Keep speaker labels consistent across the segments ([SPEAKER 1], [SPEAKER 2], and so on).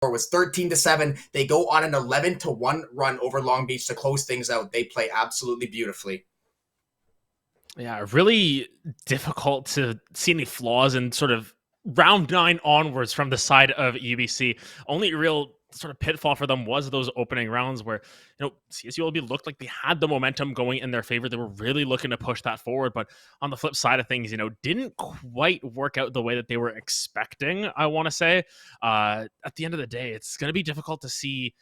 [SPEAKER 1] was 13-7. They go on an 11-1 run over Long Beach to close things out. They play absolutely beautifully.
[SPEAKER 2] Yeah, really difficult to see any flaws in sort of round 9 onwards from the side of UBC. Only real sort of pitfall for them was those opening rounds where, CSULB looked like they had the momentum going in their favor. They were really looking to push that forward, but on the flip side of things, didn't quite work out the way that they were expecting, I want to say. At the end of the day, it's going to be difficult to see.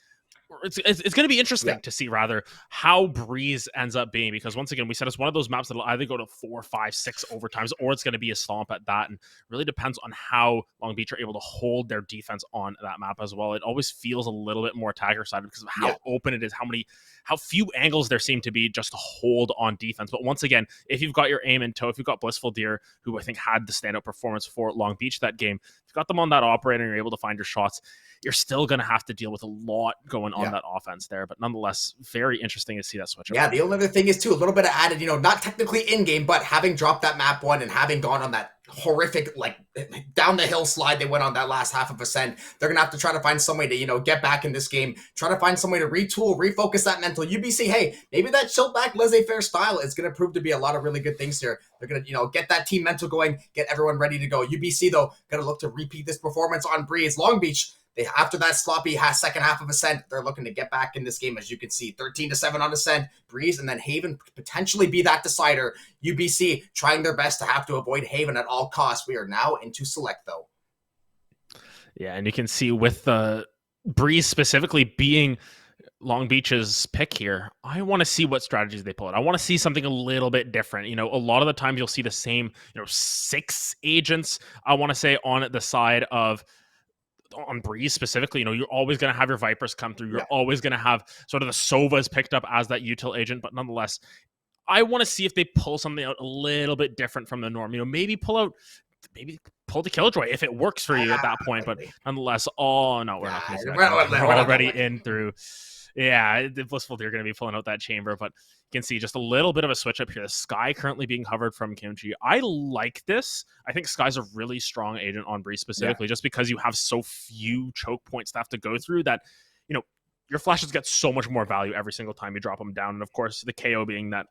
[SPEAKER 2] It's going to be interesting to see, rather, how Breeze ends up being, because once again, we said it's one of those maps that'll either go to 4, 5, 6 overtimes, or it's going to be a stomp at that, and really depends on how Long Beach are able to hold their defense on that map as well. It always feels a little bit more attacker-sided because of how open it is, how few angles there seem to be just to hold on defense. But once again, if you've got your aim in tow, if you've got Blissful Deer, who I think had the standout performance for Long Beach that game, if you've got them on that operator and you're able to find your shots, you're still going to have to deal with a lot going on that offense there. But nonetheless, very interesting to see that switch.
[SPEAKER 1] Yeah, the only other thing is, too, a little bit of added, not technically in-game, but having dropped that map 1 and having gone on that horrific, down the hill slide they went on that last half of Ascent, they're going to have to try to find some way to, get back in this game, try to find some way to retool, refocus that mental. UBC, hey, maybe that chill-back, laissez-faire style is going to prove to be a lot of really good things here. They're going to, get that team mental going, get everyone ready to go. UBC, though, going to look to repeat this performance on Breeze. Long Beach, after that sloppy second half of Ascent, they're looking to get back in this game, as you can see. 13-7 on Ascent, Breeze, and then Haven potentially be that decider. UBC trying their best to have to avoid Haven at all costs. We are now into Select, though.
[SPEAKER 2] Yeah, and you can see with the Breeze specifically being Long Beach's pick here, I want to see what strategies they pull out. I want to see something a little bit different. A lot of the times you'll see the same, 6 agents, I want to say, on the side of on Breeze specifically. You're always going to have your Vipers come through. You're always going to have sort of the Sovas picked up as that util agent, but nonetheless, I want to see if they pull something out a little bit different from the norm. Maybe pull the Killjoy if it works for you at that point, but nonetheless, we're not going to see that. We're already in through. Yeah, the Blissful Deer are going to be pulling out that chamber, but you can see just a little bit of a switch up here. The Sky currently being covered from Kimchi. I like this. I think Sky's a really strong agent on Breeze specifically, just because you have so few choke points to have to go through that, your flashes get so much more value every single time you drop them down. And of course, the KO being that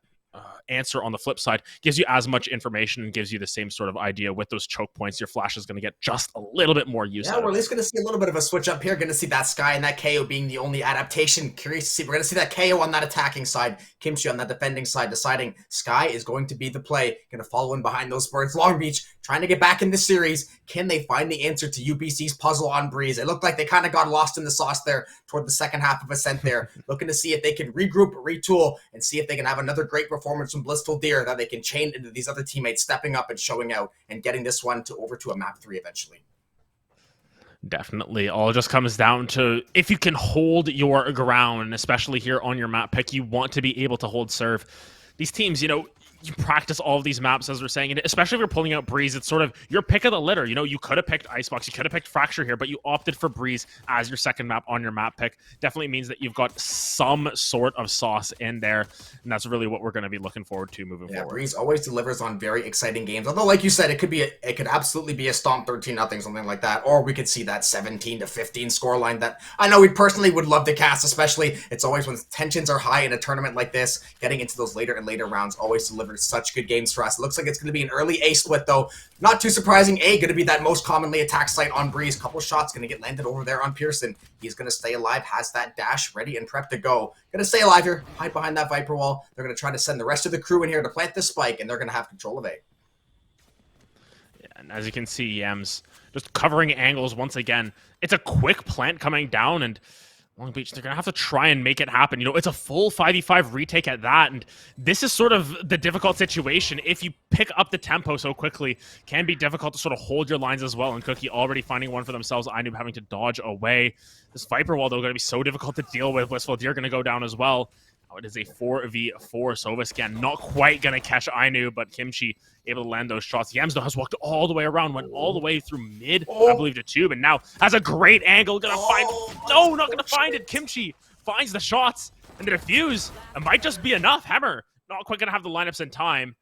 [SPEAKER 2] answer on the flip side gives you as much information and gives you the same sort of idea with those choke points. Your flash is going to get just a little bit more use.
[SPEAKER 1] Yeah, we're at least going to see a little bit of a switch up here. Going to see that Sky and that KO being the only adaptation. Curious to see. We're going to see that KO on that attacking side, Kimchi on that defending side, deciding Sky is going to be the play. Going to follow in behind those birds. Long Beach trying to get back in the series. Can they find the answer to UBC's puzzle on Breeze? It looked like they kind of got lost in the sauce there toward the second half of Ascent there. Looking to see if they can regroup, retool, and see if they can have another great performance from Blissful Deer that they can chain into these other teammates stepping up and showing out and getting this one over to a map 3 eventually.
[SPEAKER 2] Definitely. All just comes down to if you can hold your ground, especially here on your map pick, you want to be able to hold serve. These teams, you practice all of these maps, as we're saying, and especially if you're pulling out Breeze, it's sort of your pick of the litter. You could have picked Icebox, you could have picked Fracture here, but you opted for Breeze as your second map on your map pick. Definitely means that you've got some sort of sauce in there, and that's really what we're going to be looking forward to moving forward.
[SPEAKER 1] Breeze always delivers on very exciting games. Although, like you said, it could absolutely be a stomp 13-0, something like that, or we could see that 17-15 scoreline that I know we personally would love to cast. Especially, it's always when tensions are high in a tournament like this, getting into those later and later rounds always delivers such good games for us. It looks like it's going to be an early A split, though. Not too surprising. A going to be that most commonly attacked site on Breeze. Couple shots going to get landed over there on Pearson. He's going to stay alive, has that dash ready and prepped to go. Going to stay alive here, hide behind that Viper wall. They're going to try to send the rest of the crew in here to plant this spike, and they're going to have control of A.
[SPEAKER 2] Yeah, and as you can see, Yams just covering angles once again. It's a quick plant coming down, and Long Beach, they're going to have to try and make it happen. It's a full 5v5 retake at that, and this is sort of the difficult situation. If you pick up the tempo so quickly, can be difficult to sort of hold your lines as well, and Cookie already finding one for themselves. Ainoob having to dodge away. This Viper wall, though, going to be so difficult to deal with. Blissful Deer going to go down as well. Now it is a 4v4 Sova scan. Not quite going to catch Ainoob, but Kimchi able to land those shots. Yams, though, has walked all the way around, went all the way through mid, I believe, to tube, and now has a great angle. Gonna find... No, not gonna find it. Kimchi finds the shots, and the defuse. It might just be enough. Hammer not quite gonna have the lineups in time.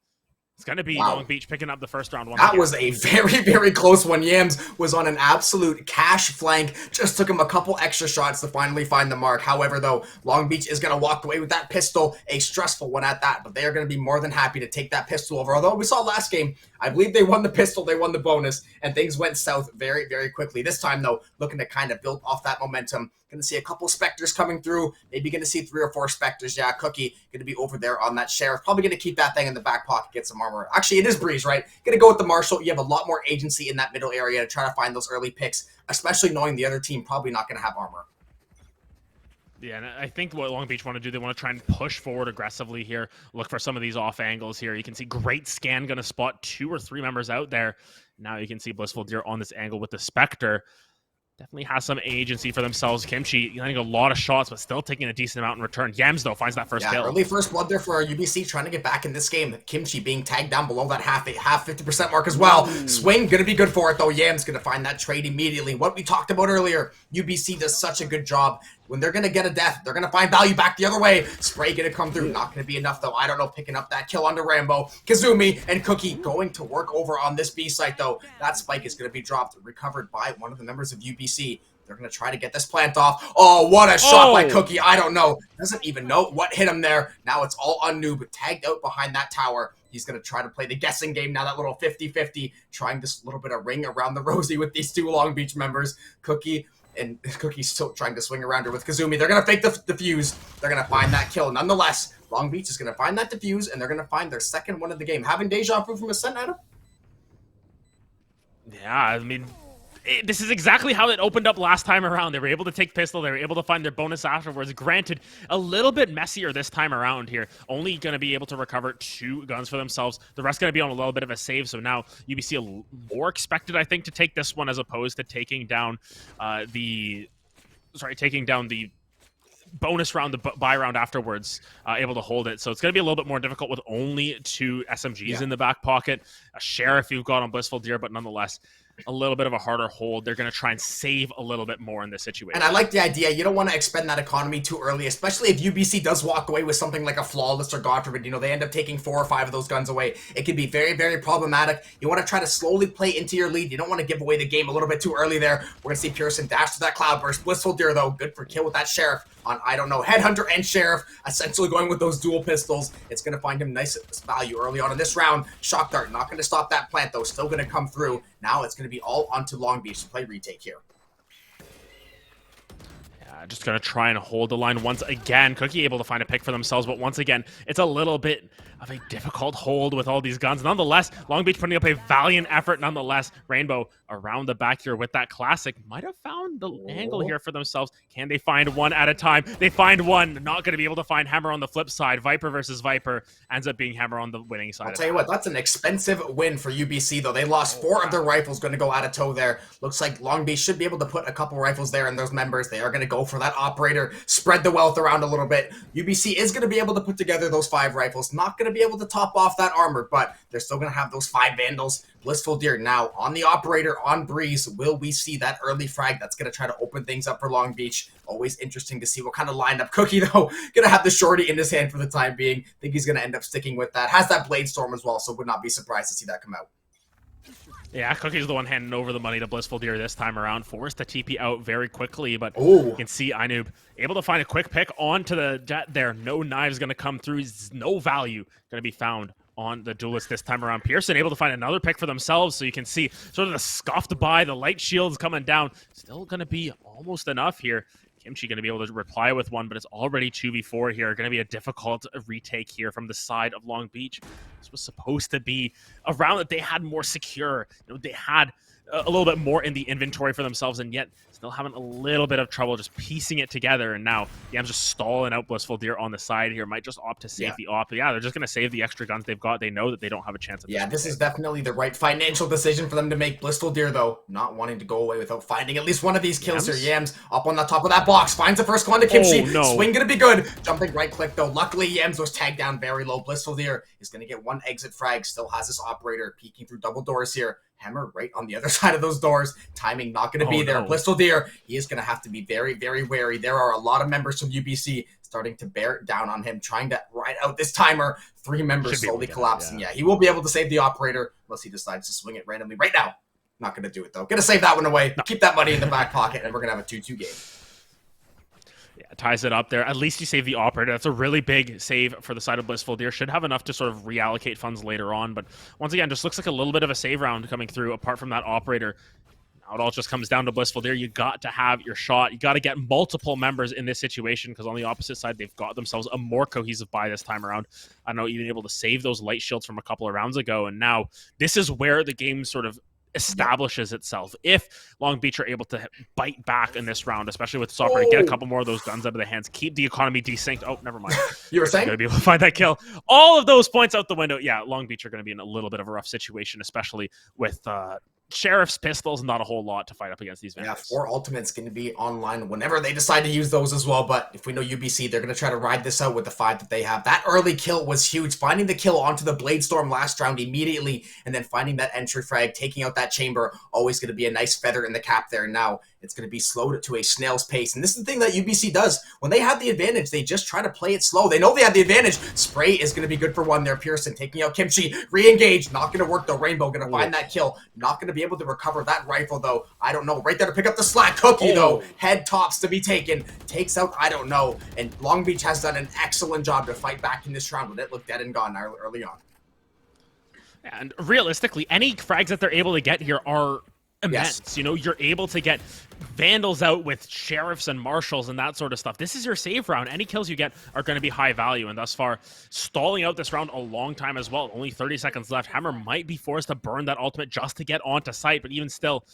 [SPEAKER 2] It's going to be
[SPEAKER 1] Wow.
[SPEAKER 2] Long Beach picking up the first round once
[SPEAKER 1] That
[SPEAKER 2] again.
[SPEAKER 1] was a very, very close one. Yams was on an absolute cash flank. Just took him a couple extra shots to finally find the mark. However, though, Long Beach is going to walk away with that pistol. A stressful one at that, but they are going to be more than happy to take that pistol over. Although we saw last game, I believe they won the pistol, they won the bonus, and things went south very, very quickly. This time, though, looking to kind of build off that momentum. Going to see a couple Spectres coming through. Maybe going to see 3 or 4 Spectres. Yeah, Cookie going to be over there on that Sheriff. Probably going to keep that thing in the back pocket, get some armor. Actually, it is Breeze, right? Going to go with the Marshal. You have a lot more agency in that middle area to try to find those early picks, especially knowing the other team probably not going to have armor.
[SPEAKER 2] Yeah, and I think what Long Beach want to do, they want to try and push forward aggressively here, look for some of these off angles here. You can see great scan going to spot 2 or 3 members out there. Now you can see Blissful Deer on this angle with the Spectre. Definitely has some agency for themselves. Kimchi getting a lot of shots, but still taking a decent amount in return. Yams, though, finds that first kill.
[SPEAKER 1] Early first blood there for our UBC, trying to get back in this game. Kimchi being tagged down below that half 50% mark as well. Swing, going to be good for it, though. Yams going to find that trade immediately. What we talked about earlier, UBC does such a good job. When they're going to get a death, they're going to find value back the other way. Spray going to come through. Not going to be enough, though. I don't know, picking up that kill onto Rambo. Kazumi and Cookie going to work over on this B site, though. That spike is going to be dropped, recovered by one of the members of UBC. They're going to try to get this plant off. Oh, what a shot by Cookie. I don't know. Doesn't even know what hit him there. Now it's all on Noob, tagged out behind that tower. He's going to try to play the guessing game now, that little 50-50, trying this little bit of ring around the rosy with these 2 Long Beach members. Cookie's still trying to swing around her with Kazumi. They're going to fake the defuse. They're going to find that kill. Nonetheless, Long Beach is going to find that defuse, and they're going to find their second one of the game. Having deja vu from Ascent, Adam?
[SPEAKER 2] Yeah, I mean, this is exactly how it opened up last time around. They were able to take pistol. They were able to find their bonus afterwards. Granted, a little bit messier this time around here. Only going to be able to recover 2 guns for themselves. The rest going to be on a little bit of a save. So now UBC more expected, I think, to take this one as opposed to taking down the bonus round, the buy round afterwards, able to hold it. So it's going to be a little bit more difficult with only 2 SMGs in the back pocket. A Sheriff you've got on Blissful Deer, but nonetheless, a little bit of a harder hold. They're going to try and save a little bit more in this situation.
[SPEAKER 1] And I like the idea. You don't want to expend that economy too early, especially if UBC does walk away with something like a Flawless or God forbid, they end up taking 4 or 5 of those guns away. It can be very, very problematic. You want to try to slowly play into your lead. You don't want to give away the game a little bit too early there. We're going to see Pearson dash to that Cloudburst. Blissful Deer, though, good for kill with that Sheriff on, I don't know, Headhunter and Sheriff, essentially going with those dual pistols. It's going to find him nice value early on in this round. Shock Dart, not going to stop that plant, though. Still going to come through. Now it's going to be all onto Long Beach to play retake here.
[SPEAKER 2] Yeah, just going to try and hold the line once again. Cookie able to find a pick for themselves, but once again, it's a little bit of a difficult hold with all these guns. Nonetheless, Long Beach putting up a valiant effort nonetheless. Rainbow around the back here with that classic. Might have found the angle here for themselves. Can they find one at a time? They find one. Not going to be able to find Hammer on the flip side. Viper versus Viper ends up being Hammer on the winning side.
[SPEAKER 1] I'll tell you what, that's an expensive win for UBC, though. They lost 4 of their rifles, going to go out of tow there. Looks like Long Beach should be able to put a couple rifles there in those members. They are going to go for that operator, spread the wealth around a little bit. UBC is going to be able to put together those 5 rifles. Not going to be able to top off that armor, but they're still going to have those 5 Vandals. Blissful Deer now on the operator, on Breeze. Will we see that early frag that's going to try to open things up for Long Beach? Always interesting to see what kind of lineup. Cookie, though, going to have the shorty in his hand for the time being. Think he's going to end up sticking with that. Has that Blade Storm as well, so would not be surprised to see that come out.
[SPEAKER 2] Yeah, Cookie's the one handing over the money to Blissful Deer this time around. Forced to TP out very quickly, but you can see Inoob able to find a quick pick onto the jet there. No knives going to come through. No value going to be found on the duelist this time around. Pearson able to find another pick for themselves, so you can see sort of the scuffed by, the light shields coming down. Still going to be almost enough here. Kimchi going to be able to reply with one, but it's already 2v4 here. Going to be a difficult retake here from the side of Long Beach. This was supposed to be a round that they had more secure. They had a little bit more in the inventory for themselves, and yet still having a little bit of trouble just piecing it together. And now Yam's just stalling out Blissful Deer on the side here. Might just opt to save the op. But yeah, they're just going to save the extra guns they've got. They know that they don't have a chance.
[SPEAKER 1] This is definitely the right financial decision for them to make. Blissful Deer, though, not wanting to go away without finding at least one of these kills here. Yams up on the top of that box. Finds the first one to Kimchi. Swing going to be good. Jumping right click, though. Luckily, Yams was tagged down very low. Blissful Deer is going to get one exit frag. Still has this operator peeking through double doors here. Hammer right on the other side of those doors. Timing not going to be there. Blissful Deer, he is going to have to be very, very wary. There are a lot of members from UBC starting to bear down on him, trying to ride out this timer. 3 members slowly collapsing.
[SPEAKER 2] Yeah,
[SPEAKER 1] he will be able to save the operator unless he decides to swing it randomly right now. Not going to do it, though. Going to save that one away. No. Keep that money in the back pocket, and we're going to have a 2-2 game.
[SPEAKER 2] Yeah, ties it up there. At least you save the operator. That's a really big save for the side of Blissful Deer. Should have enough to sort of reallocate funds later on. But once again, just looks like a little bit of a save round coming through apart from that operator. Now it all just comes down to Blissful Deer. You got to have your shot. You got to get multiple members in this situation because on the opposite side, they've got themselves a more cohesive buy this time around. I know even able to save those light shields from a couple of rounds ago. And now this is where the game sort of establishes itself. If Long Beach are able to bite back in this round, especially with this operator, get a couple more of those guns out of the hands, keep the economy desynced. Oh, never mind.
[SPEAKER 1] You were saying?
[SPEAKER 2] Going to be able to find that kill. All of those points out the window. Yeah, Long Beach are going to be in a little bit of a rough situation, especially with Sheriff's pistols, not a whole lot to fight up against these vendors.
[SPEAKER 1] Yeah, 4 ultimates going to be online whenever they decide to use those as well. But if we know UBC, they're going to try to ride this out with the 5 that they have. That early kill was huge. Finding the kill onto the Blade Storm last round immediately, and then finding that entry frag, taking out that chamber, always going to be a nice feather in the cap there. Now it's going to be slowed to a snail's pace. And this is the thing that UBC does. When they have the advantage, they just try to play it slow. They know they have the advantage. Spray is going to be good for 1 there. Pearson taking out Kimchi. Re-engage. Not going to work, though. Rainbow going to find that kill. Not going to be able to recover that rifle, though. I don't know. Right there to pick up the slack. Cookie, though. Head tops to be taken. Takes out, I don't know. And Long Beach has done an excellent job to fight back in this round when it looked dead and gone early on.
[SPEAKER 2] And realistically, any frags that they're able to get here are immense.
[SPEAKER 1] Yes.
[SPEAKER 2] You know, you're able to get Vandals out with Sheriffs and Marshals and that sort of stuff. This is your save round. Any kills you get are going to be high value, and thus far, stalling out this round a long time as well. Only 30 seconds left. Hammer might be forced to burn that ultimate just to get onto site, but even still,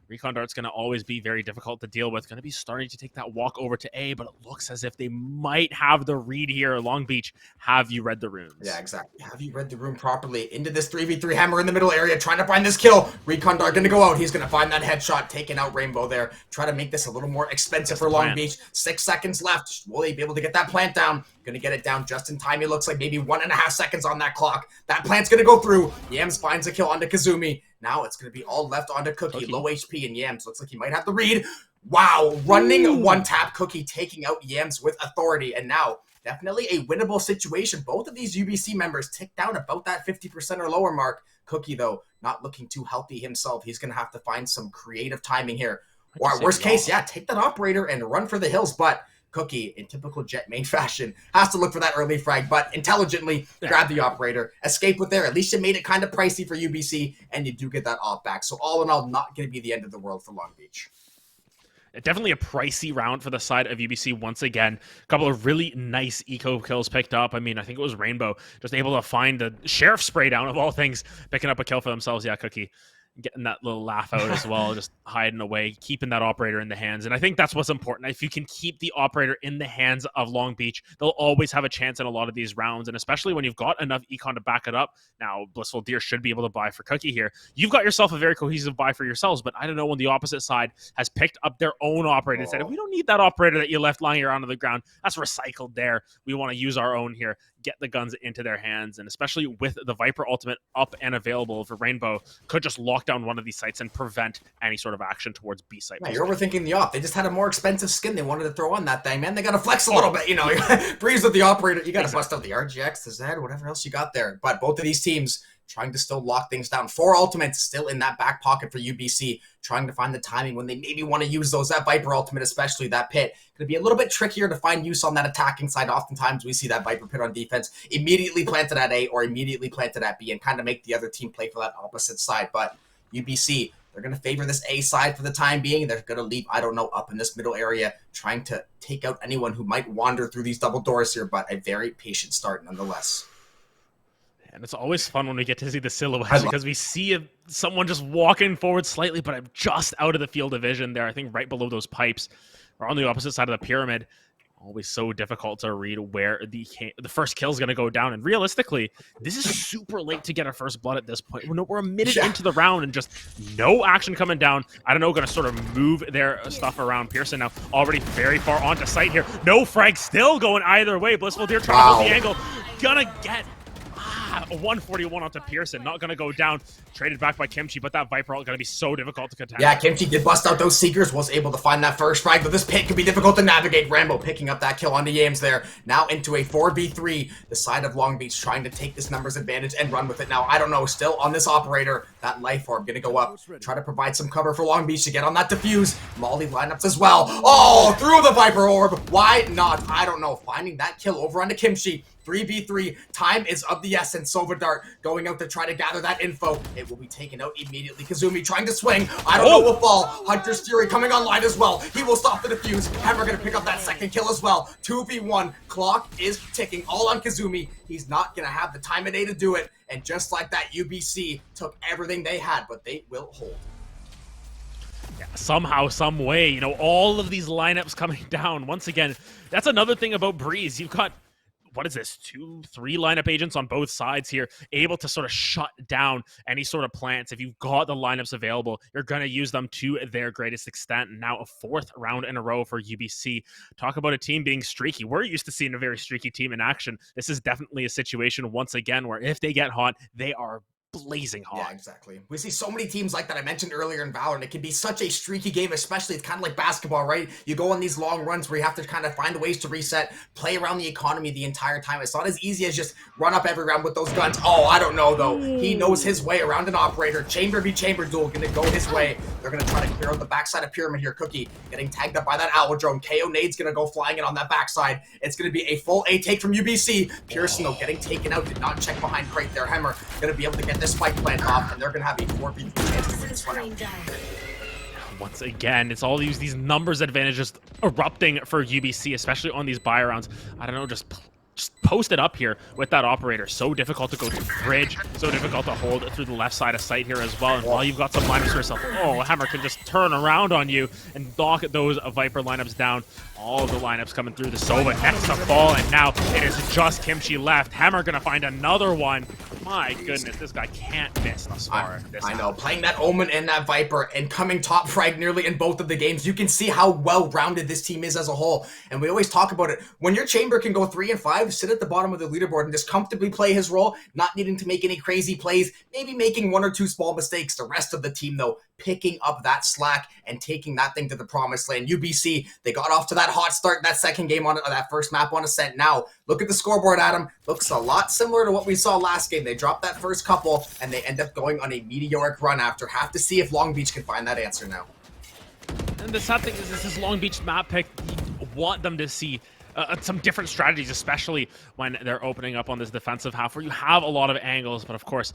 [SPEAKER 2] Recon Dart's going to always be very difficult to deal with. Going to be starting to take that walk over to A, but it looks as if they might have the read here. Long Beach, have you read the runes?
[SPEAKER 1] Yeah, exactly. Have you read the rune properly? Into this 3v3 Hammer in the middle area, trying to find this kill. Recon Dart going to go out. He's going to find that headshot, taking out Rainbow there. Try to make this a little more expensive for Long Beach. 6 seconds left. Will they be able to get that plant down? Going to get it down just in time. It looks like maybe 1.5 seconds on that clock. That plant's going to go through. Yams finds a kill onto Kazumi. Now it's going to be all left onto Cookie. Low HP, and Yams looks like he might have the read. Wow, running one-tap Cookie, taking out Yams with authority. And now, definitely a winnable situation. Both of these UBC members tick down about that 50% or lower mark. Cookie, though, not looking too healthy himself. He's going to have to find some creative timing here. Or at worst case, yeah, take that operator and run for the hills. But Cookie, in typical Jet main fashion, has to look for that early frag, but intelligently grab the operator, escape with there. At least you made it kind of pricey for UBC, and you do get that off back. So all in all, not going to be the end of the world for Long Beach.
[SPEAKER 2] Definitely a pricey round for the side of UBC once again. A couple of really nice eco kills picked up. I mean, I think it was Rainbow just able to find the Sheriff spray down of all things, picking up a kill for themselves. Yeah, Cookie getting that little laugh out as well, just hiding away, keeping that operator in the hands. And I think that's what's important. If you can keep the operator in the hands of Long Beach, they'll always have a chance in a lot of these rounds. And especially when you've got enough econ to back it up. Now, Blissful Deer should be able to buy for Cookie here. You've got yourself a very cohesive buy for yourselves, but I don't know when the opposite side has picked up their own operator and said, we don't need that operator that you left lying around on the ground. That's recycled there. We want to use our own here. Get the guns into their hands, and especially with the Viper ultimate up and available for Rainbow, could just lock down one of these sites and prevent any sort of action towards B site.
[SPEAKER 1] Yeah, you're overthinking the op. They just had a more expensive skin they wanted to throw on that thing, man. They got to flex a little bit, you know. Breeze with the operator. You got to bust out the RGX, the Z, whatever else you got there. But both of these teams trying to still lock things down. 4 ultimates still in that back pocket for UBC, trying to find the timing when they maybe want to use those. That Viper ultimate, especially that pit, going to be a little bit trickier to find use on that attacking side. Oftentimes we see that Viper pit on defense immediately planted at A or immediately planted at B and kind of make the other team play for that opposite side. But UBC, they're going to favor this A side for the time being. They're going to leave, I don't know, up in this middle area, trying to take out anyone who might wander through these double doors here, but a very patient start nonetheless.
[SPEAKER 2] And it's always fun when we get to see the silhouettes because we see someone just walking forward slightly, but I'm just out of the field of vision there. I think right below those pipes or on the opposite side of the pyramid. Always so difficult to read where the first kill is going to go down. And realistically, this is super late to get a first blood at this point. We're a minute into the round and just no action coming down. I don't know, going to sort of move their stuff around. Pearson now already very far onto site here. No frag still going either way. Blissful Deer trying to hold the angle. Gonna get a 141 onto Pearson. Not going to go down. Traded back by Kimchi, but that Viper ult going to be so difficult to contend.
[SPEAKER 1] Yeah, Kimchi did bust out those Seekers, was able to find that first frag, but this pit could be difficult to navigate. Rambo picking up that kill on the Yams there. Now into a 4v3. The side of Long Beach trying to take this numbers advantage and run with it. Now, I don't know, still on this operator, that life orb going to go up. Try to provide some cover for Long Beach to get on that defuse. Molly lineups as well. Oh, through the Viper orb. Why not? I don't know. Finding that kill over onto Kimchi. 3v3. Time is of the essence. Sova Dart going out to try to gather that info. It will be taken out immediately. Kazumi trying to swing. I don't know will fall. Hunter's Fury coming online as well. He will stop the defuse. Hammer going to pick up that second kill as well. 2v1. Clock is ticking all on Kazumi. He's not going to have the time of day to do it. And just like that, UBC took everything they had, but they will hold.
[SPEAKER 2] Yeah, somehow, some way, you know, all of these lineups coming down. Once again, that's another thing about Breeze. You've got, what is this, 2, 3 lineup agents on both sides here, able to sort of shut down any sort of plants. If you've got the lineups available, you're going to use them to their greatest extent. And now a 4th round in a row for UBC. Talk about a team being streaky. We're used to seeing a very streaky team in action. This is definitely a situation, once again, where if they get hot, they are blazing hot.
[SPEAKER 1] Yeah, exactly. We see so many teams like that I mentioned earlier in Valorant. It can be such a streaky game, especially it's kind of like basketball, right? You go on these long runs where you have to kind of find ways to reset, play around the economy the entire time. It's not as easy as just run up every round with those guns. Oh, I don't know though. He knows his way around an operator. Chamber v chamber duel gonna go his way. They're gonna try to clear out the backside of Pyramid here. Cookie getting tagged up by that owl drone. KO Nade's gonna go flying in on that backside. It's gonna be a full A take from UBC. Pearson though getting taken out. Did not check behind crate there. Hemmer gonna be able to get this spike plant off, and they're gonna have a 4v3 chance to win this one out.
[SPEAKER 2] Once again, it's all these numbers advantages erupting for UBC, especially on these buy rounds. I don't know, just post it up here with that operator. So difficult to go through the bridge, so difficult to hold through the left side of sight here as well. And while you've got some lineups for yourself, oh, Hammer can just turn around on you and knock those Viper lineups down. All of the lineups coming through. The Sova next to fall, and now it is just Kimchi left. Hammer gonna find another one. My goodness, this guy can't miss thus far.
[SPEAKER 1] I know, playing that Omen and that Viper and coming top frag nearly in both of the games, you can see how well-rounded this team is as a whole. And we always talk about it. When your Chamber can go 3 and 5, sit at the bottom of the leaderboard and just comfortably play his role, not needing to make any crazy plays, maybe making 1 or 2 small mistakes. The rest of the team, though, picking up that slack and taking that thing to the promised land. UBC, they got off to that hot start that second game on that first map on Ascent. Now, look at the scoreboard, Adam. Looks a lot similar to what we saw last game. They dropped that first couple, and they end up going on a meteoric run after. Have to see if Long Beach can find that answer now.
[SPEAKER 2] And the sad thing is, this is Long Beach map pick. You want them to see some different strategies, especially when they're opening up on this defensive half where you have a lot of angles, but of course,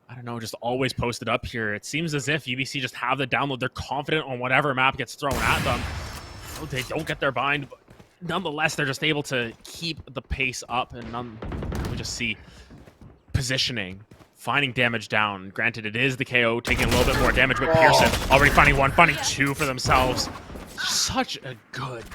[SPEAKER 2] I don't know, just always posted up here. It seems as if UBC just have the download. They're confident on whatever map gets thrown at them. They don't get their bind, but nonetheless, they're just able to keep the pace up, and we just see positioning, finding damage down. Granted, it is the KO taking a little bit more damage, but Pearson already finding 1, finding 2 for themselves. Such a good...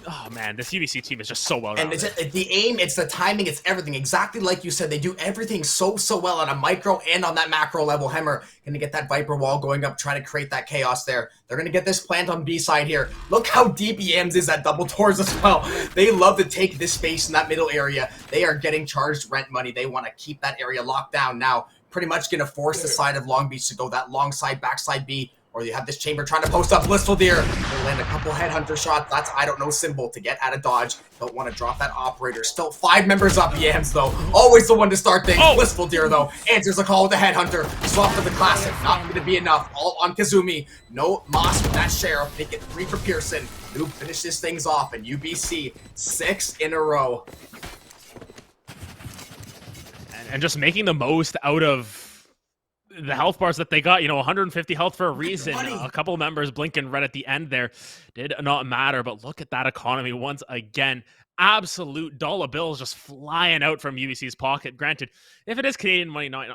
[SPEAKER 2] Oh man, this UBC team is just so well rounded.
[SPEAKER 1] And it's the aim, it's the timing, it's everything. Exactly like you said, they do everything so well on a micro and on that macro level. Hemmer gonna get that Viper wall going up, trying to create that chaos there. They're gonna get this plant on B side here. Look how deep Yams is at double doors as well. They love to take this space in that middle area. They are getting charged rent money. They want to keep that area locked down now. Pretty much gonna force the side of Long Beach to go that long side, backside B. Or you have this Chamber trying to post up Blissful Deer. They land a couple Headhunter shots. That's, I don't know, symbol to get out of dodge. Don't want to drop that operator. Still 5 members up. Yams, though. Always the one to start things. Blissful Deer, though. Answers a call with the Headhunter. Swap for the Classic. Not going to be enough. All on Kazumi. No Moss with that Sheriff. Make it 3 for Pearson. Noob finishes things off. And UBC, 6 in a row.
[SPEAKER 2] And just making the most out of the health bars that they got, you know, 150 health for a reason. A couple members blinking red at the end there did not matter, but look at that economy once again. Absolute dollar bills just flying out from UBC's pocket. Granted, if it is Canadian money, not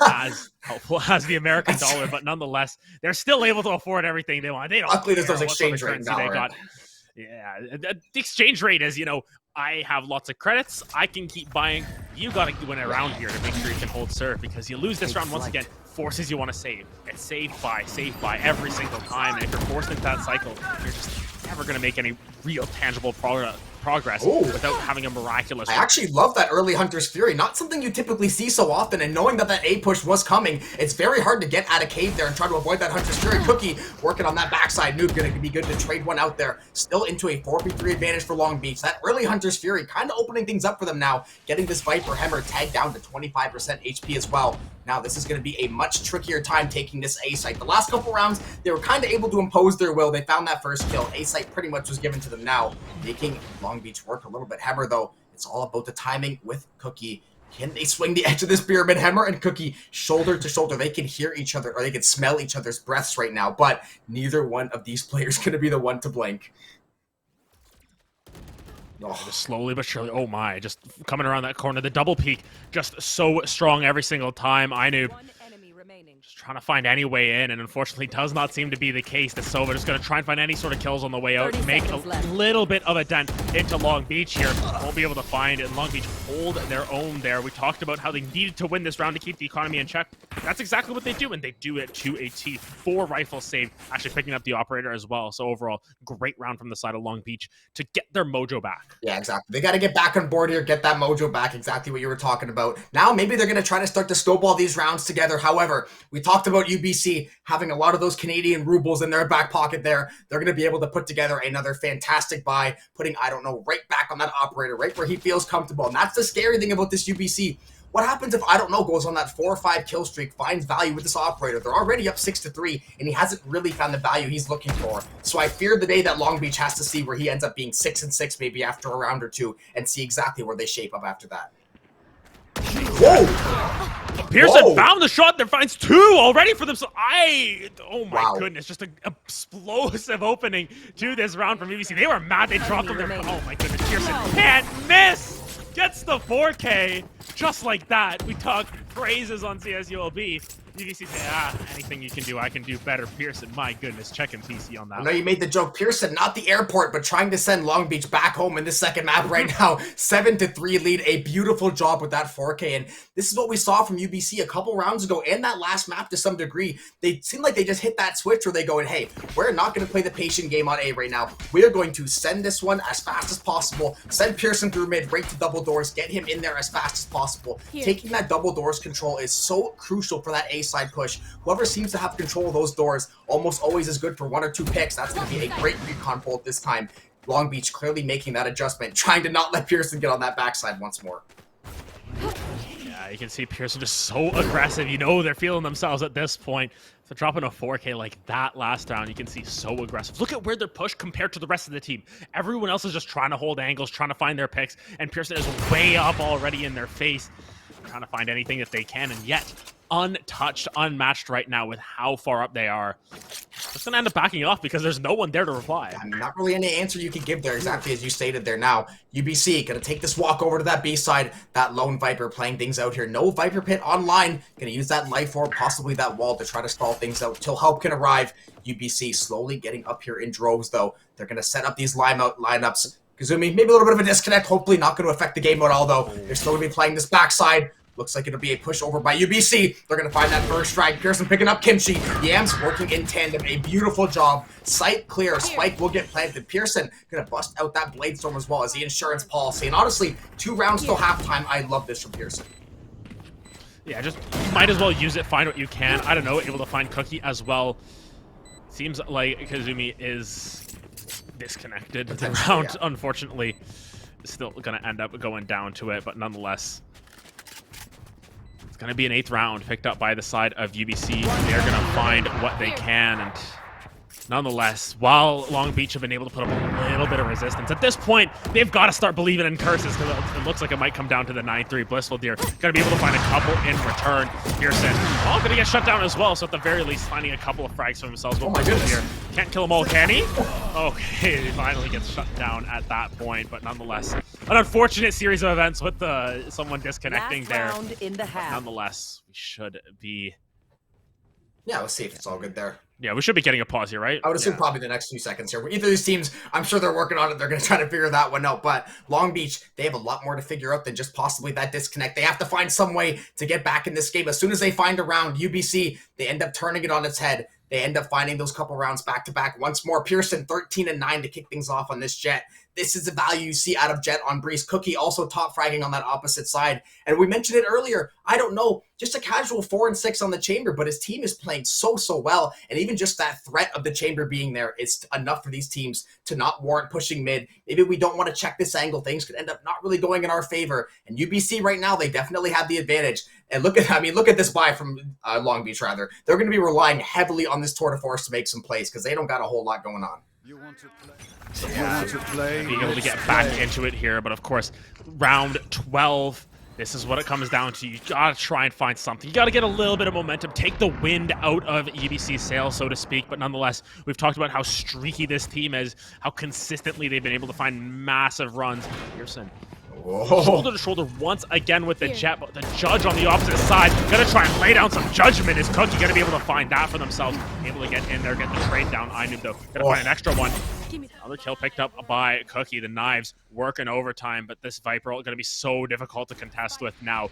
[SPEAKER 2] as helpful as the American dollar, but nonetheless, they're still able to afford everything they want. They don't
[SPEAKER 1] Luckily,
[SPEAKER 2] care
[SPEAKER 1] there's those
[SPEAKER 2] what sort of
[SPEAKER 1] exchange rate
[SPEAKER 2] currency they got. Yeah, the exchange rate is, you know, I have lots of credits. I can keep buying. You got to win around here to make sure you can hold serve, because you lose this round once again, forces you want to save. It's save by every single time. And if you're forced into that cycle, you're just never going to make any real tangible progress
[SPEAKER 1] Ooh.
[SPEAKER 2] without having a miraculous
[SPEAKER 1] I
[SPEAKER 2] run.
[SPEAKER 1] actually love that early Hunter's Fury. Not something you typically see so often, and knowing that that A push was coming, it's very hard to get out of cave there and try to avoid that Hunter's Fury. Cookie working on that backside. Noob going to be good to trade one out there. Still into a 4v3 advantage for Long Beach. That early Hunter's Fury kind of opening things up for them now, getting this Viper Hammer tagged down to 25% HP as well. Now, this is going to be a much trickier time taking this A site. The last couple rounds, they were kind of able to impose their will. They found that first kill. A site pretty much was given to them now, making Long Beach work a little bit. Hammer, though, it's all about the timing with Cookie. Can they swing the edge of this pyramid? Hammer and Cookie, shoulder to shoulder. They can hear each other, or they can smell each other's breaths right now, but neither one of these players going to be the one to blink.
[SPEAKER 2] Oh, just slowly but surely. Oh my, just coming around that corner. The double peek, just so strong every single time. I knew. Just trying to find any way in, and unfortunately does not seem to be the case. The Sova just going to try and find any sort of kills on the way out, make a little bit of a dent into Long Beach here. Won't be able to find it, and Long Beach hold their own there. We talked about how they needed to win this round to keep the economy in check. That's exactly what they do, and they do it to a T. 4 rifle save, actually picking up the operator as well. So overall, great round from the side of Long Beach to get their mojo back.
[SPEAKER 1] Yeah, exactly. They got to get back on board here, get that mojo back, exactly what you were talking about. Now, maybe they're going to try to start to snowball these rounds together. However, we talked about UBC having a lot of those Canadian rubles in their back pocket there. They're going to be able to put together another fantastic buy, putting, I don't know, right back on that operator, right where he feels comfortable. And that's the scary thing about this UBC. What happens if, I don't know, goes on that 4 or 5 kill streak, finds value with this operator? They're already up 6-3, and he hasn't really found the value he's looking for. So I fear the day that Long Beach has to see where he ends up being 6-6 maybe after a round or two, and see exactly where they shape up after that. Whoa!
[SPEAKER 2] Pearson found the shot there, finds 2 already for themselves. Oh my goodness, just an explosive opening to this round from UBC. They were mad, they dropped them there. Oh my goodness, Pearson can't miss! Gets the 4K, just like that. We talk praises on CSULB. UBC say, anything you can do, I can do better. Pearson, my goodness, checking PC on that.
[SPEAKER 1] I know you made the joke, Pearson, not the airport, but trying to send Long Beach back home in this second map right now. 7-3 lead, a beautiful job with that 4K, and this is what we saw from UBC a couple rounds ago, and that last map to some degree. They seem like they just hit that switch where they go, hey, we're not going to play the patient game on A right now. We are going to send this one as fast as possible, send Pearson through mid, break the double doors, get him in there as fast as possible. Taking that double doors control is so crucial for that A side push. Whoever seems to have control of those doors almost always is good for 1 or 2 picks. That's going to be a great recon bolt this time. Long Beach clearly making that adjustment, trying to not let Pearson get on that backside once more.
[SPEAKER 2] Yeah, you can see Pearson just so aggressive. You know they're feeling themselves at this point. So dropping a 4K like that last round, you can see so aggressive. Look at where they're pushed compared to the rest of the team. Everyone else is just trying to hold angles, trying to find their picks, and Pearson is way up already in their face, trying to find anything that they can, and yet untouched, unmatched right now with how far up they are. Just gonna end up backing off because there's no one there to reply.
[SPEAKER 1] I mean, not really any answer you can give there, exactly as you stated there. Now, UBC gonna take this walk over to that B side. That lone Viper playing things out here. No Viper pit online. Gonna use that life orb, possibly that wall, to try to stall things out till help can arrive. UBC slowly getting up here in droves, though. They're gonna set up these lineups. Kazumi, maybe a little bit of a disconnect. Hopefully not going to affect the game at all, though. They're still going to be playing this backside. Looks like it'll be a push over by UBC. They're going to find that first strike. Pearson picking up Kimchi. Yams working in tandem. A beautiful job. Sight clear. Spike will get planted. Pearson going to bust out that Blade Storm as well as the insurance policy. And honestly, 2 rounds till halftime. I love this from Pearson.
[SPEAKER 2] Yeah, just might as well use it. Find what you can. I don't know, able to find Cookie as well. Seems like Kazumi is disconnected. The round, unfortunately, is still going to end up going down to it, but nonetheless, it's going to be an 8th round picked up by the side of UBC. They're going to find what they can, and nonetheless, while Long Beach have been able to put up a little bit of resistance, at this point, they've got to start believing in curses, because it looks like it might come down to the 9-3. Blissful Deer going to be able to find a couple in return. Pearson, all going to get shut down as well, so at the very least, finding a couple of frags for themselves.
[SPEAKER 1] Oh my goodness.
[SPEAKER 2] Here. Can't kill them all, can he? Okay, he finally gets shut down at that point, but nonetheless, an unfortunate series of events with someone disconnecting there. Nonetheless, we should be...
[SPEAKER 1] Yeah, let's see if it's all good there.
[SPEAKER 2] Yeah, we should be getting a pause here, right?
[SPEAKER 1] I would assume probably the next few seconds here. Either of these teams, I'm sure they're working on it. They're going to try to figure that one out. But Long Beach, they have a lot more to figure out than just possibly that disconnect. They have to find some way to get back in this game. As soon as they find a round, UBC, they end up turning it on its head. They end up finding those couple rounds back-to-back once more. Pearson, 13-9 to kick things off on this jet. this is the value you see out of Jet on Breeze. Cookie also top fragging on that opposite side. And we mentioned it earlier. I don't know, just a casual 4 and 6 on the Chamber, but his team is playing so well. And even just that threat of the Chamber being there is enough for these teams to not warrant pushing mid. Maybe we don't want to check this angle. Things could end up not really going in our favor. And UBC right now, they definitely have the advantage. And look at this buy from Long Beach, rather. They're going to be relying heavily on this tour de force to make some plays because they don't got a whole lot going on.
[SPEAKER 2] Being able to get back into it here, but of course, round 12, this is what it comes down to. You gotta try and find something. You gotta get a little bit of momentum, take the wind out of UBC's sails, so to speak. But nonetheless, we've talked about how streaky this team is, how consistently they've been able to find massive runs. Pearson, shoulder to shoulder once again with the Jet, but the Judge on the opposite side gonna try and lay down some judgment. Is Cookie gonna be able to find that for themselves? Able to get in there, get the trade down. I knew though, gonna find an extra one. Another kill picked up by Cookie. The knives working overtime, but this Viper ult going to be so difficult to contest with now.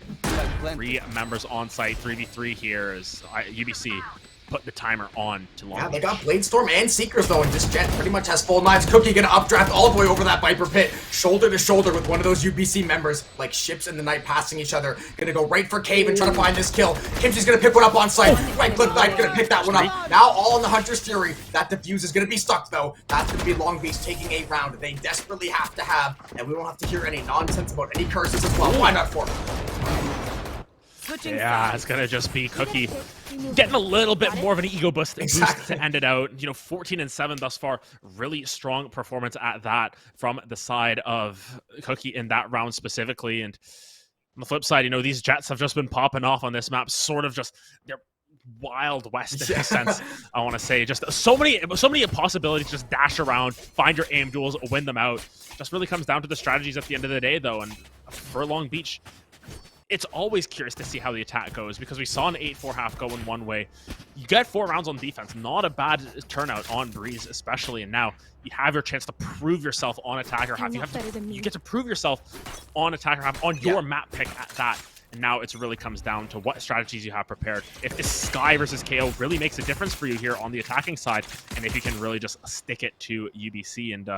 [SPEAKER 2] 3 members on site, 3v3 here as UBC put the timer on to Long Beach.
[SPEAKER 1] They got Bladestorm and Seekers though, and this Jet pretty much has full knives. Cookie gonna updraft all the way over that Viper pit, shoulder to shoulder with one of those UBC members, like ships in the night passing each other. Gonna go right for Cave and try to find this kill. Kimchi's gonna pick one up on site. Right click knife gonna pick that one up. Now all in the Hunter's Fury. That defuse is gonna be stuck though. That's gonna be Long Beach taking a round they desperately have to have, and we won't have to hear any nonsense about any curses as well. Why not 4?
[SPEAKER 2] Yeah, it's gonna just be Cookie getting a little bit more of an ego boost to end it out. 14 and 7 thus far. Really strong performance at that from the side of Cookie in that round specifically. And on the flip side, these Jets have just been popping off on this map, sort of just they're Wild West in a sense. I want to say just so many possibilities. Just dash around, find your aim duels, win them out. Just really comes down to the strategies at the end of the day, though. And for Long Beach, it's always curious to see how the attack goes because we saw an 8-4 half go in one way. You get 4 rounds on defense. Not a bad turnout on Breeze, especially. And now you have your chance to prove yourself on attacker half. You get to prove yourself on attacker half on your map pick at that. And now it really comes down to what strategies you have prepared. If this Sky versus KO really makes a difference for you here on the attacking side, and if you can really just stick it to UBC. And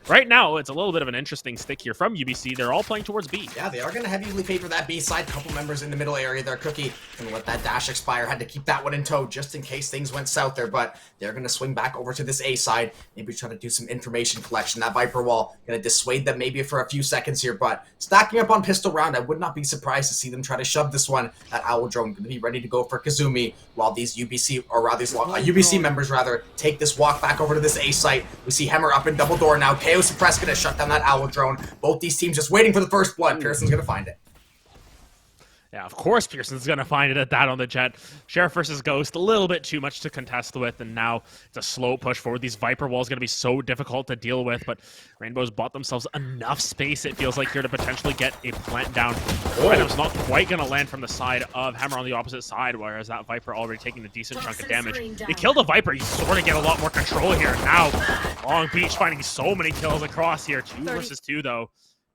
[SPEAKER 2] right now, it's a little bit of an interesting stick here from UBC. They're all playing towards B.
[SPEAKER 1] Yeah, they are going to heavily favor that B side. Couple members in the middle area there. Cookie going to let that dash expire. Had to keep that one in tow just in case things went south there, but they're going to swing back over to this A side. Maybe try to do some information collection. That Viper wall going to dissuade them maybe for a few seconds here, but stacking up on pistol round, I would not be surprised to see them try to shove this one. That Owl Drone going to be ready to go for Kazumi while these UBC, or rather these UBC members rather, take this walk back over to this A site. We see Hemmer up in double door now. KO Suppress going to shut down that Owl Drone. Both these teams just waiting for the first blood. Pearson's going to find it.
[SPEAKER 2] Yeah, of course Pearson's going to find it at that on the Jet. Sheriff versus Ghost, a little bit too much to contest with, and now it's a slow push forward. These Viper walls going to be so difficult to deal with, but Rainbow's bought themselves enough space, it feels like, here to potentially get a plant down. It's not quite going to land from the side of Hammer on the opposite side, whereas that Viper already taking a decent chunk of damage. You kill the Viper, you sort of get a lot more control here. Now, Long Beach finding so many kills across here. 2 versus 2, though.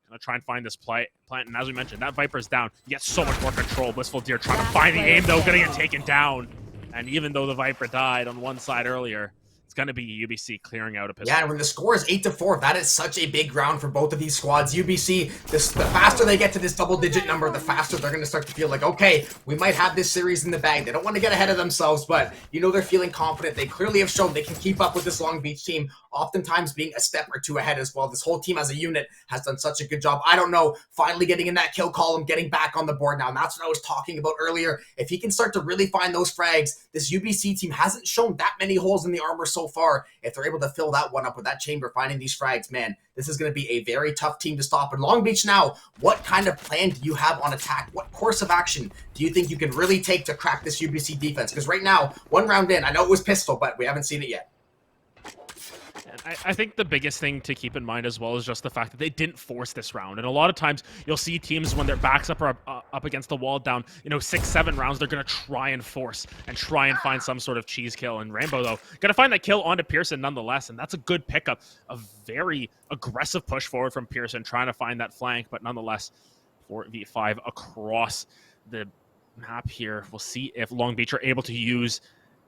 [SPEAKER 2] Gonna try and find this plant, and as we mentioned, that Viper's down. You get so much more control. Blissful Deer trying to find the aim, though, gonna get taken down. And even though the Viper died on one side earlier, it's gonna be UBC clearing out a pistol.
[SPEAKER 1] Yeah, and when the score is 8-4, that is such a big round for both of these squads. UBC, the faster they get to this double-digit number, the faster they're gonna start to feel like, okay, we might have this series in the bag. They don't want to get ahead of themselves, but they're feeling confident. They clearly have shown they can keep up with this Long Beach team, oftentimes being a step or two ahead as well. This whole team as a unit has done such a good job. I don't know, finally getting in that kill column, getting back on the board now. And that's what I was talking about earlier. If he can start to really find those frags, this UBC team hasn't shown that many holes in the armor so far. If they're able to fill that one up with that chamber, finding these frags, man, this is going to be a very tough team to stop. And Long Beach now, what kind of plan do you have on attack? What course of action do you think you can really take to crack this UBC defense? Because right now, 1 round in, I know it was pistol, but we haven't seen it yet.
[SPEAKER 2] I think the biggest thing to keep in mind as well is just the fact that they didn't force this round. And a lot of times you'll see teams when their backs up are up against the wall down, 6-7 rounds, they're going to try and force and try and find some sort of cheese kill. And Rainbow, though, going to find that kill onto Pearson nonetheless. And that's a good pickup. A very aggressive push forward from Pearson, trying to find that flank. But nonetheless, 4v5 across the map here. We'll see if Long Beach are able to use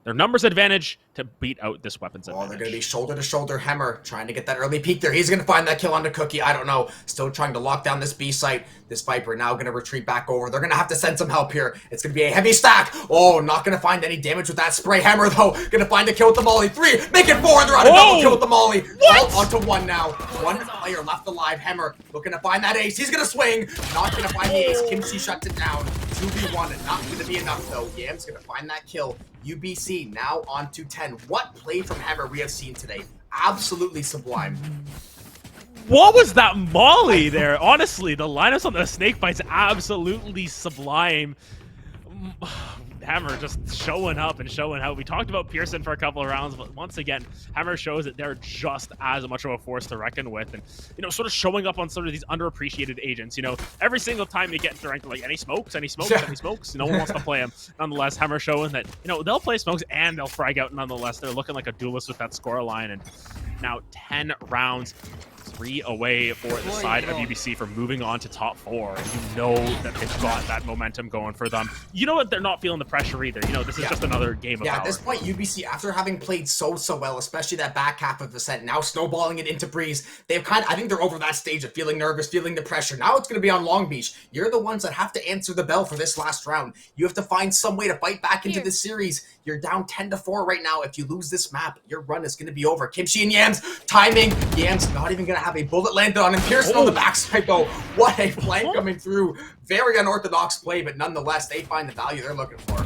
[SPEAKER 2] their numbers advantage to beat out this weapons advantage.
[SPEAKER 1] Oh, they're going to be shoulder to shoulder. Hemmer trying to get that early peek there. He's going to find that kill on the Cookie. I don't know. Still trying to lock down this B site. This Viper now going to retreat back over. They're going to have to send some help here. It's going to be a heavy stack. Oh, not going to find any damage with that spray. Hemmer, though, going to find a kill with the Molly. 3, make it 4, and they're on a double kill with the Molly. What? Onto 1 now. 1 player left alive. Hemmer looking to find that ace. He's going to swing. Not going to find the ace. Kimchi shuts it down. 2v1 and not going to be enough, though. Yam's going to find that kill. UBC now on to 10. What play from Hemmer we have seen today? Absolutely sublime.
[SPEAKER 2] What was that Molly there? Honestly, the lineups on the snake bites absolutely sublime. Hammer just showing up and showing out. We talked about Pearson for a couple of rounds, but once again, Hammer shows that they're just as much of a force to reckon with, and sort of showing up on sort of these underappreciated agents. Every single time you get into ranked, like any smokes, any smokes. No one wants to play him. Nonetheless, Hammer showing that they'll play smokes and they'll frag out. Nonetheless, they're looking like a duelist with that score line, and now 10 rounds. 3 away for the side of UBC for moving on to top 4. And that they've got that momentum going for them. What? They're not feeling the pressure either. This is just another game of power.
[SPEAKER 1] At this point, UBC, after having played so well, especially that back half of the set, now snowballing it into Breeze, I think they're over that stage of feeling nervous, feeling the pressure. Now it's going to be on Long Beach. You're the ones that have to answer the bell for this last round. You have to find some way to fight back into this series. You're down 10-4 right now. If you lose this map, your run is going to be over. Kimchi and Yams, timing. Yams not even going to have a bullet landed on him. Pearson on the backside, though. What a flank coming through. Very unorthodox play, but nonetheless, they find the value they're looking for.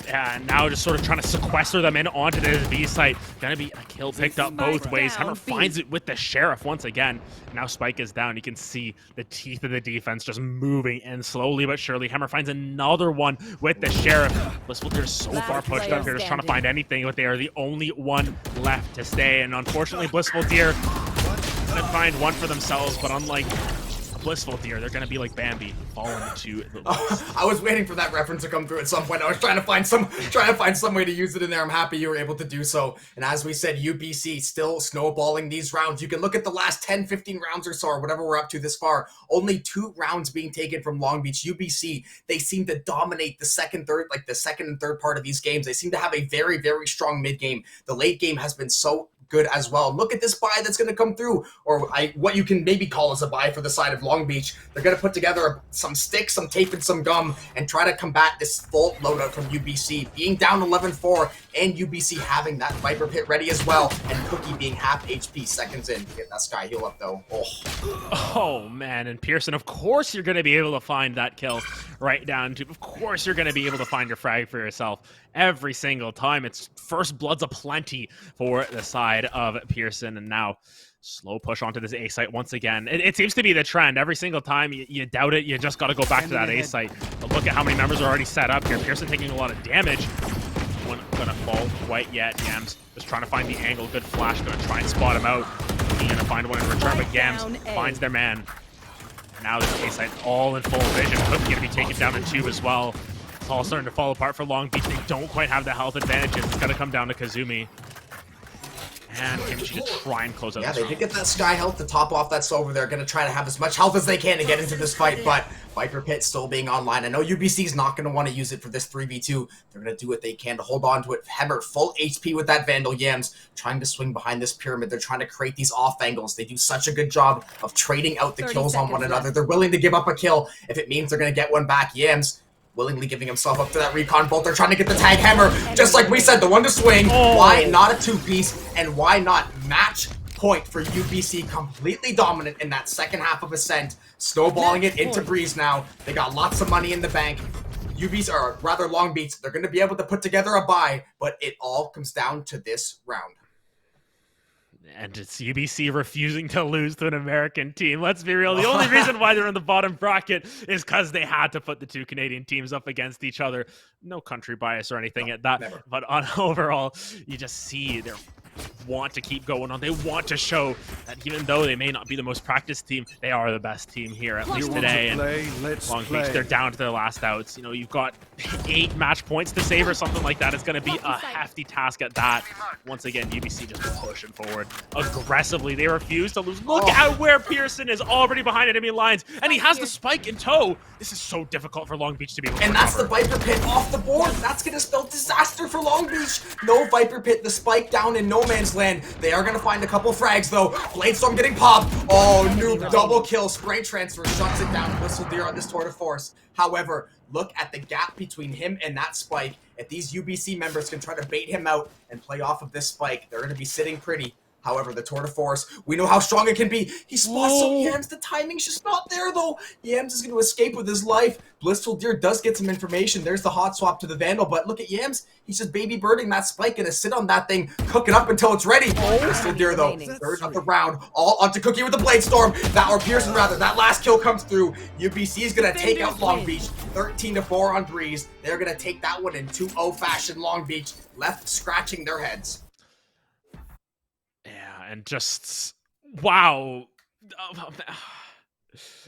[SPEAKER 2] Yeah, and now just sort of trying to sequester them in onto this B site. Gonna be a kill picked up both ways. Hammer finds it with the Sheriff once again. Now Spike is down. You can see the teeth of the defense just moving in slowly but surely. Hammer finds another one with the Sheriff. Blissful Deer so far pushed up here, just trying to find anything, but they are the only one left to stay. And unfortunately, Blissful Deer gonna find one for themselves, but unlike Blissful Deer, they're gonna be like Bambi, falling to the
[SPEAKER 1] I was waiting for that reference to come through at some point. I was trying to find some way to use it in there. I'm happy you were able to do so. And as we said, UBC still snowballing these rounds. You can look at the last 10, 15 rounds or so, or whatever we're up to this far. Only 2 rounds being taken from Long Beach. UBC, they seem to dominate the second and third part of these games. They seem to have a very, very strong mid game. The late game has been so good as well. Look at this buy that's going to come through, or what you can maybe call as a buy for the side of Long Beach. They're going to put together some sticks, some tape, and some gum, and try to combat this full loadout from UBC. Being down 11-4, and UBC having that Viper Pit ready as well, and Cookie being half HP seconds in to get that Sky Heal up, though.
[SPEAKER 2] Oh, man, and Pearson, of course you're going to be able to find that kill right down to, of course you're going to be able to find your frag for yourself every single time. It's first bloods aplenty for the side of Pearson, and now slow push onto this A site once again. It seems to be the trend. Every single time you doubt it, you just got to go back to that A site. But look at how many members are already set up here. Pearson taking a lot of damage. One gonna fall quite yet. Yams just trying to find the angle. Good flash, gonna try and spot him out. He's gonna find one in return, but Yams finds their man. Now this A site all in full vision. Cookie gonna be taken down in 2 as well. It's all starting to fall apart for Long Beach. They don't quite have the health advantages. It's gonna come down to Kazumi. And Kimchi to try and close out this
[SPEAKER 1] they did get that Sky health to top off that Silver. They're going to try to have as much health as they can to get into this fight, but Viper Pit still being online. I know UBC's not going to want to use it for this 3v2. They're going to do what they can to hold on to it. Hemmer, full HP with that Vandal. Yams trying to swing behind this pyramid. They're trying to create these off angles. They do such a good job of trading out the kills on one another. They're willing to give up a kill if it means they're going to get one back. Yams willingly giving himself up to that recon bolt. They're trying to get the tag Hammer, just like we said, the one to swing. Why not a 2-piece, and why not match point for UBC? Completely dominant in that second half of Ascent, snowballing it into Breeze now. They got lots of money in the bank. UBC, or rather Long Beach, they're going to be able to put together a buy, but it all comes down to this round.
[SPEAKER 2] And it's UBC refusing to lose to an American team. Let's be real. The only reason why they're in the bottom bracket is because they had to put the 2 Canadian teams up against each other. No country bias or anything at that.
[SPEAKER 1] Never.
[SPEAKER 2] But on overall, you just see they're want to keep going on. They want to show that even though they may not be the most practiced team, they are the best team here, at least today. And Long Beach, they're down to their last outs. You know, you've got 8 match points to save or something like that. It's going to be a hefty task at that. Once again, UBC just pushing forward aggressively. They refuse to lose. Look at where Pearson is, already behind enemy lines, and he has the spike in tow. This is so difficult for Long Beach to be able to
[SPEAKER 1] recover. That's the Viper Pit off the board. That's going to spell disaster for Long Beach. No Viper Pit, the spike down in no man's land. They are going to find a couple frags, though. Bladestorm getting popped. Oh, noob double kill. Spray transfer shuts it down. Whistle Deer on this tour de force. However, look at the gap between him and that spike. If these UBC members can try to bait him out and play off of this spike, they're going to be sitting pretty. However, the tour de force, we know how strong it can be. He spots some Yams. The timing's just not there, though. Yams is going to escape with his life. Blissful Deer does get some information. There's the hot swap to the Vandal, but look at Yams. He's just baby birding that spike, going to sit on that thing, cook it up until it's ready. Blissful Deer, though, third of the round, all onto Cookie with the Bladestorm. Or Pearson, rather. That last kill comes through. UBC is going to take out Long Beach. 13-4 on Breeze. They're going to take that one in 2-0 fashion. Long Beach left scratching their heads.
[SPEAKER 2] And just wow,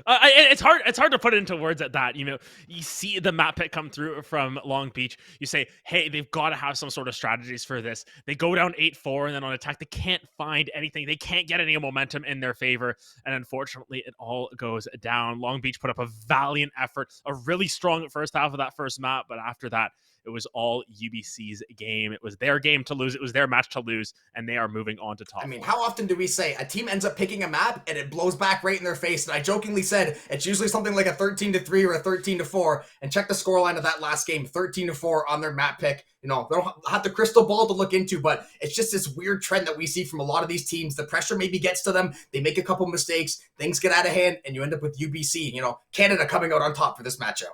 [SPEAKER 2] it's hard to put it into words at that. You know, you see the map pick come through from Long Beach. You say, hey, they've got to have some sort of strategies for this. They go down 8-4, and then on attack, they can't find anything. They can't get any momentum in their favor, and unfortunately, it all goes down. Long Beach put up a valiant effort, a really strong first half of that first map, but after that, it was all UBC's game. It was their game to lose. It was their match to lose, and they are moving on to top.
[SPEAKER 1] I mean, how often do we say a team ends up picking a map and it blows back right in their face? And I jokingly said it's usually something like a 13-3 or a 13-4. And check the scoreline of that last game, 13-4 on their map pick. You know, they don't have the crystal ball to look into, but it's just this weird trend that we see from a lot of these teams. The pressure maybe gets to them. They make a couple mistakes. Things get out of hand, and you end up with UBC, you know, Canada coming out on top for this matchup.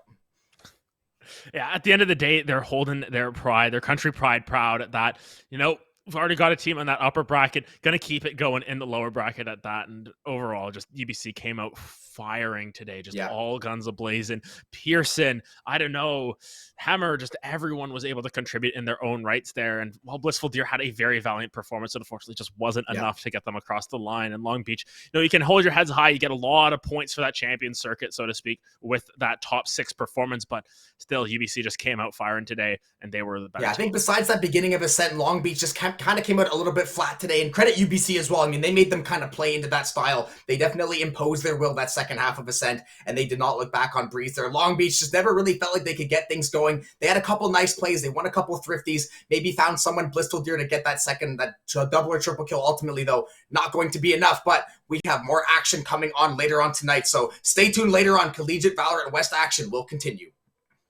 [SPEAKER 2] Yeah, at the end of the day, they're holding their pride, their country pride proud at that. You know, we've already got a team in that upper bracket, going to keep it going in the lower bracket at that. And overall, just UBC came out firing today, just all guns a-blazing. Pearson, I don't know, Hammer, just everyone was able to contribute in their own rights there. And while Blissful Deer had a very valiant performance, it unfortunately just wasn't enough to get them across the line. And Long Beach, you know, you can hold your heads high. You get a lot of points for that champion circuit, so to speak, with that top 6 performance. But still, UBC just came out firing today, and they were the better
[SPEAKER 1] team. I think besides that beginning of ascent, Long Beach just kind of came out a little bit flat today. And credit UBC as well. I mean, they made them kind of play into that style. They definitely imposed their will that second half of ascent, and they did not look back on Breeze there. Long Beach just never really felt like they could get things going. They had a couple nice plays. They won a couple of thrifties, maybe found someone Blissful Deer to get that second, that double or triple kill. Ultimately, though, not going to be enough, but we have more action coming on later on tonight. So stay tuned later on. Collegiate, Valorant, and West action will continue.